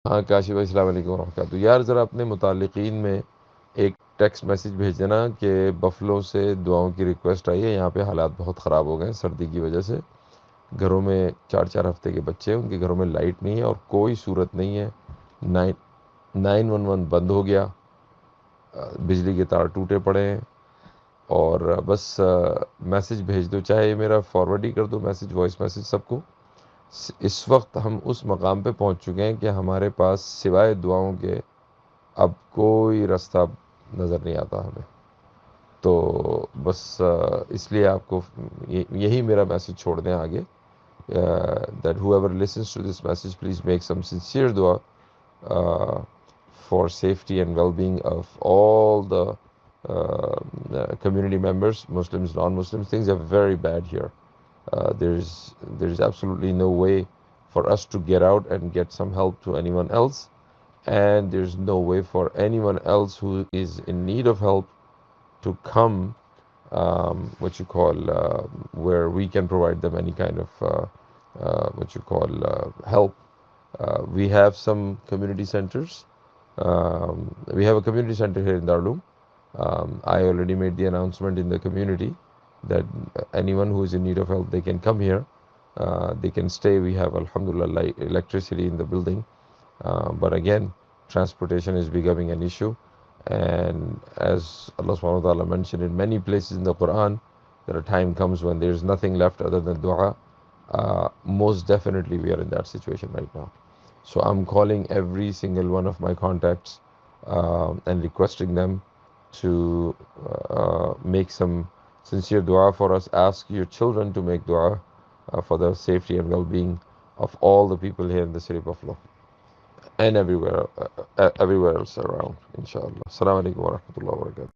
हाँ काशी भाई, अस्सलाम वालेकुम वरहमतुल्लाह। यार ज़रा अपने मुताल्लिकीन में एक टेक्स्ट मैसेज भेज देना कि बफलो से दुआओं की रिक्वेस्ट आई है। यहाँ पे हालात बहुत ख़राब हो गए हैं सर्दी की वजह से। घरों में 4-4 हफ्ते के बच्चे हैं, उनके घरों में लाइट नहीं है और कोई सूरत नहीं है। 911 बंद हो गया, बिजली के तार टूटे पड़े हैं। और बस मैसेज भेज दो, चाहे ये मेरा फॉरवर्ड ही कर दो मैसेज, वॉइस मैसेज सबको। इस वक्त हम उस मकाम पे पहुंच चुके हैं कि हमारे पास सिवाय दुआओं के अब कोई रास्ता नज़र नहीं आता हमें। तो बस इसलिए आपको यही मेरा मैसेज छोड़ दें आगे, that whoever listens to this message, please make some sincere dua uh, for safety and well-being of all the community members, Muslims, non-Muslims. Things are very bad here. There's absolutely no way for us to get out and get some help to anyone else, and there's no way for anyone else who is in need of help to come, what you call, where we can provide them any kind of what you call help. We have some community centers. We have a community center here in Darloom. I already made the announcement in the community that anyone who is in need of help, they can come here. They can stay. We have, alhamdulillah, electricity in the building. But again, transportation is becoming an issue. And as Allah subhanahu wa ta'ala mentioned in many places in the Quran, that a time comes when there is nothing left other than dua. Most definitely we are in that situation right now. So I'm calling every single one of my contacts and requesting them to make some sincere dua for us. Ask your children to make dua for the safety and well-being of all the people here in the city of Buffalo and everywhere else around, inshallah. Assalamu alaikum wa rahmatullahi wa barakatuh.